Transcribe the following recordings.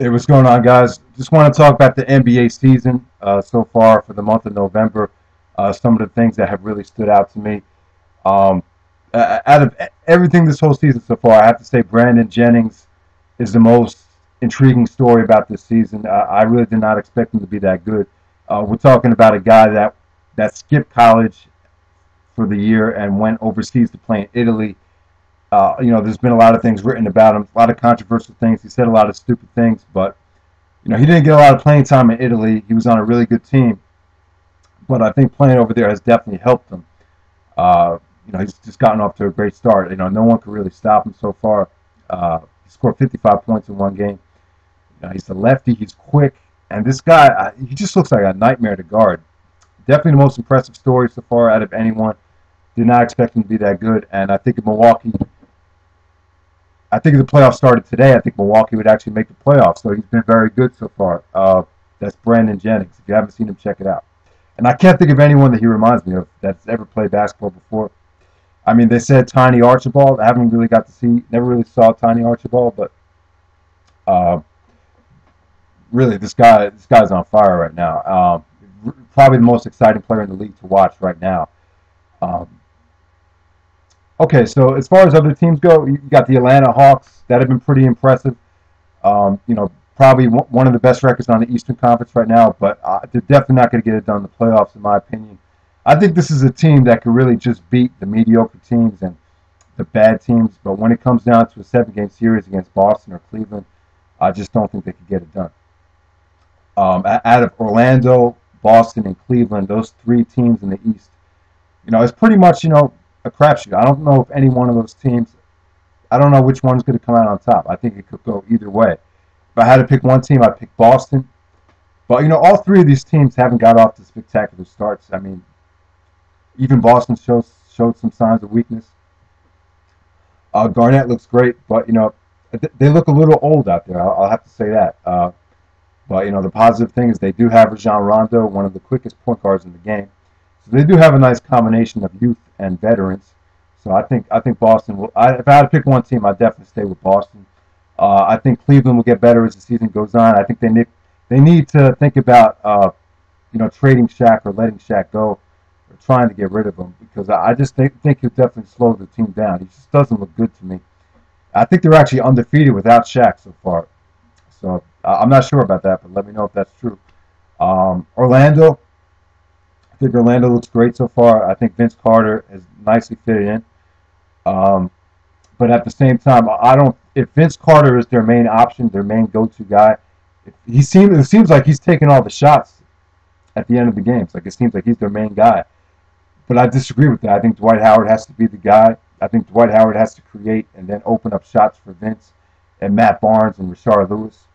Hey, what's going on, guys? Just want to talk about the NBA season so far for the month of November. Some of the things that have really stood out to me. Um, Out of everything this whole season so far, I have to say Brandon Jennings is the most intriguing story about this season. I really did not expect him to be that good. We're talking about a guy that skipped college for the year and went overseas to play in Italy. There's been a lot of things written about him, a lot of controversial things. He said a lot of stupid things, but he didn't get a lot of playing time in Italy. He was on a really good team, but I think playing over there has definitely helped him. He's just gotten off to a great start. No one could really stop him so far. He scored 55 points in one game. He's a lefty. He's quick, and this guy, he just looks like a nightmare to guard. Definitely the most impressive story so far out of anyone. Did not expect him to be that good, and I think in Milwaukee, I think if the playoffs started today, I think Milwaukee would actually make the playoffs. So he's been very good so far. That's Brandon Jennings. If you haven't seen him, check it out. And I can't think of anyone that he reminds me of that's ever played basketball before. I mean, they said Tiny Archibald. I haven't really got to see, never really saw Tiny Archibald, but uh, really, this guy's on fire right now. Probably the most exciting player in the league to watch right now. Um, okay, so as far as other teams go, you got the Atlanta Hawks that have been pretty impressive. Probably one of the best records on the Eastern Conference right now, but they're definitely not going to get it done in the playoffs, in my opinion. I think this is a team that could really just beat the mediocre teams and the bad teams, but when it comes down to a seven-game series against Boston or Cleveland, I just don't think they could get it done. Out of Orlando, Boston, and Cleveland, those three teams in the East, it's pretty much, a crapshoot. I don't know if any one of those teams, I don't know which one's going to come out on top. I think it could go either way. If I had to pick one team, I'd pick Boston. But all three of these teams haven't got off to spectacular starts. I mean, even Boston showed some signs of weakness. Garnett looks great, but they look a little old out there. I'll have to say that. But the positive thing is they do have Rajon Rondo, one of the quickest point guards in the game. So they do have a nice combination of youth and veterans. So I think Boston will. If I had to pick one team, I'd definitely stay with Boston. I think Cleveland will get better as the season goes on. I think they need to think about trading Shaq or letting Shaq go or trying to get rid of him because I just think he'll definitely slow the team down. He just doesn't look good to me. I think they're actually undefeated without Shaq so far. So I'm not sure about that, but let me know if that's true. Orlando, I think Orlando looks great so far. I think Vince Carter has nicely fitted in. Um, but at the same time, I don't. If Vince Carter is their main option, their main go-to guy, it seems like he's taking all the shots at the end of the games. Like it seems like he's their main guy. But I disagree with that. I think Dwight Howard has to be the guy. I think Dwight Howard has to create and then open up shots for Vince and Matt Barnes and Rashard Lewis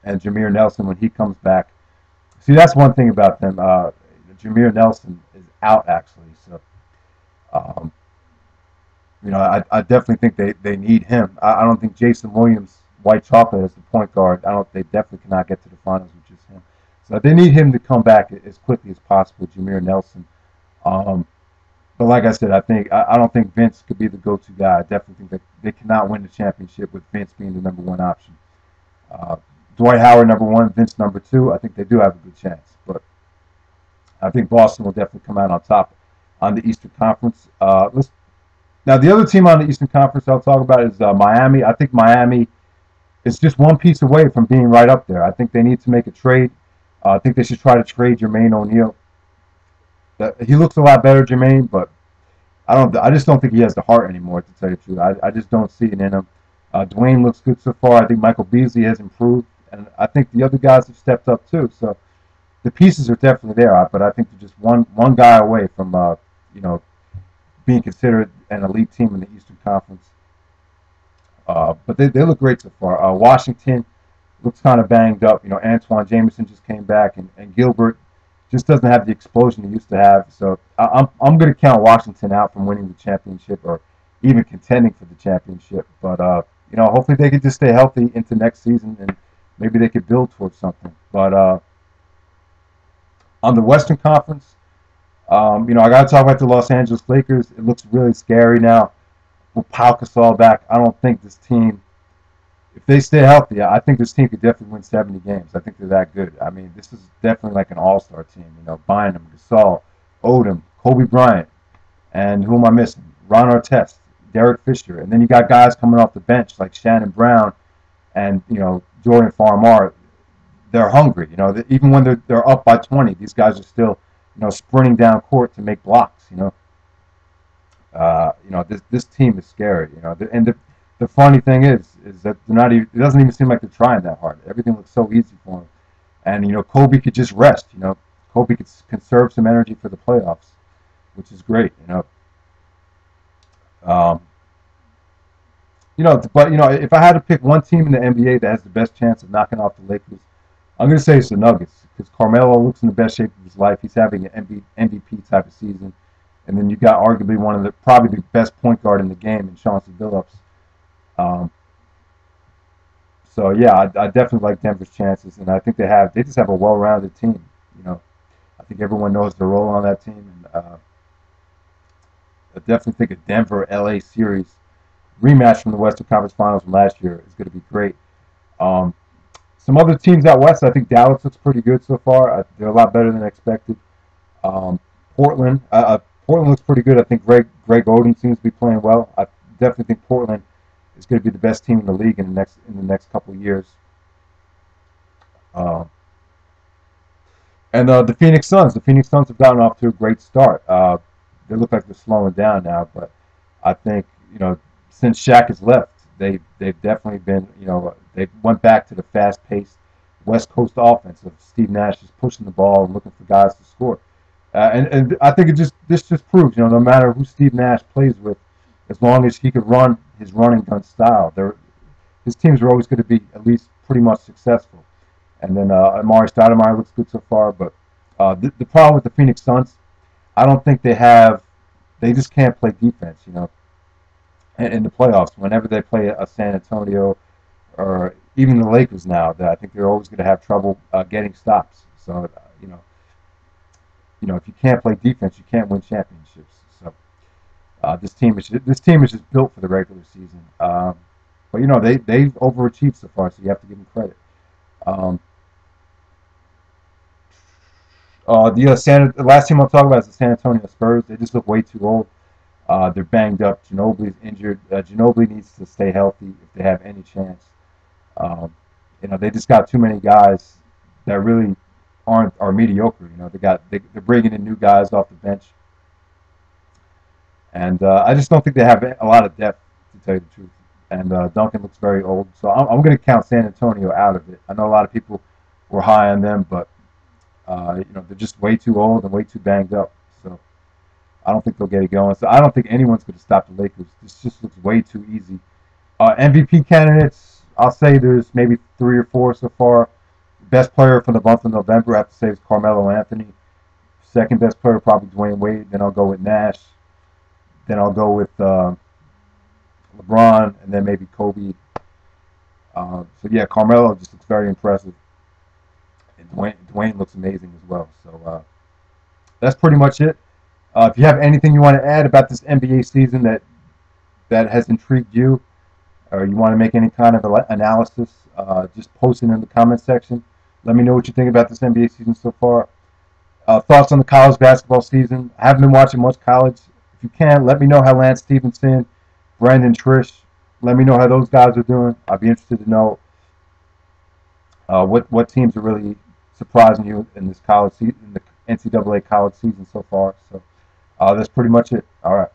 and Jameer Nelson when he comes back. See, that's one thing about them. Jameer Nelson is out actually, so um, I definitely think they need him. I don't think Jason Williams, White Chocolate, as the point guard. I don't. They definitely cannot get to the finals with just him. So they need him to come back as quickly as possible. Jameer Nelson. Um, but like I said, I don't think Vince could be the go-to guy. I definitely think that they cannot win the championship with Vince being the number one option. Uh, Dwight Howard number one, Vince number two. I think they do have a good chance, but I think Boston will definitely come out on top on the Eastern Conference. Now the other team on the Eastern Conference I'll talk about is Miami. I think Miami is just one piece away from being right up there. I think they need to make a trade. I think they should try to trade Jermaine O'Neal. He looks a lot better, Jermaine, but I just don't think he has the heart anymore. To tell you the truth, I just don't see it in him. Dwayne looks good so far. I think Michael Beasley has improved, and I think the other guys have stepped up too. So the pieces are definitely there, but I think they're just one guy away from being considered an elite team in the Eastern Conference. But they look great so far. Washington looks kind of banged up. Antoine Jameson just came back, and Gilbert just doesn't have the explosion he used to have. So I'm going to count Washington out from winning the championship or even contending for the championship. But hopefully they could just stay healthy into next season, and maybe they could build towards something. But on the Western Conference, I got to talk about the Los Angeles Lakers. It looks really scary now with Pau Gasol back. I don't think this team if they stay healthy, I think this team could definitely win 70 games. I think they're that good. I mean, this is definitely like an all-star team. You know, Bynum, Gasol, Odom, Kobe Bryant, and who am I missing? Ron Artest, Derek Fisher, and then you got guys coming off the bench like Shannon Brown and Jordan Farmar. They're hungry. Even when they're up by 20, these guys are still sprinting down court to make blocks. This team is scary. And the funny thing is that they're not even. It doesn't even seem like they're trying that hard. Everything looks so easy for them. And Kobe could just rest. Kobe could conserve some energy for the playoffs, which is great. Um, but if I had to pick one team in the NBA that has the best chance of knocking off the Lakers, I'm going to say it's the Nuggets because Carmelo looks in the best shape of his life. He's having an MVP type of season. And then you got arguably probably the best point guard in the game in Chauncey Billups. Um, so yeah, I definitely like Denver's chances, and I think they just have a well-rounded team. I think everyone knows their role on that team, and I definitely think a Denver-LA series rematch from the Western Conference Finals from last year is going to be great. Um, some other teams out west, I think Dallas looks pretty good so far. They're a lot better than expected. Um, Portland, Portland looks pretty good. I think Greg Oden seems to be playing well. I definitely think Portland is going to be the best team in the league in the next couple of years. Uh, and the Phoenix Suns. The Phoenix Suns have gotten off to a great start. They look like they're slowing down now, but I think since Shaq has left, they've definitely been they went back to the fast-paced West Coast offense of Steve Nash just pushing the ball and looking for guys to score. And I think this just proves no matter who Steve Nash plays with, as long as he could run his running gun style, his teams are always going to be at least pretty much successful. And then Amari Stoudemire looks good so far, but the problem with the Phoenix Suns, I don't think they just can't play defense. In the playoffs, whenever they play a San Antonio or even the Lakers now, that I think they're always going to have trouble getting stops. So if you can't play defense, you can't win championships. So this team is just built for the regular season. But they've overachieved so far, so you have to give them credit. Um, the last team I'll talk about is the San Antonio Spurs. They just look way too old. They're banged up. Ginobili's injured. Ginobili needs to stay healthy if they have any chance. Um, they just got too many guys that really are mediocre. They're bringing in new guys off the bench, and I just don't think they have a lot of depth, to tell you the truth. And Duncan looks very old, so I'm going to count San Antonio out of it. I know a lot of people were high on them, but they're just way too old and way too banged up. So I don't think they'll get it going. So I don't think anyone's going to stop the Lakers. This just looks way too easy. MVP candidates, I'll say there's maybe 3 or 4 so far. Best player for the month of November, I have to say, is Carmelo Anthony. Second best player, probably Dwayne Wade. Then I'll go with Nash. Then I'll go with LeBron, and then maybe Kobe. So yeah, Carmelo just looks very impressive. And Dwayne looks amazing as well. So that's pretty much it. If you have anything you want to add about this NBA season that has intrigued you, or you want to make any kind of analysis, just post it in the comment section. Let me know what you think about this NBA season so far. Thoughts on the college basketball season. I haven't been watching much college. If you can, let me know how Lance Stevenson, Brandon Trish, let me know how those guys are doing. I'd be interested to know what teams are really surprising you in this college season, in the NCAA college season so far. So that's pretty much it. All right.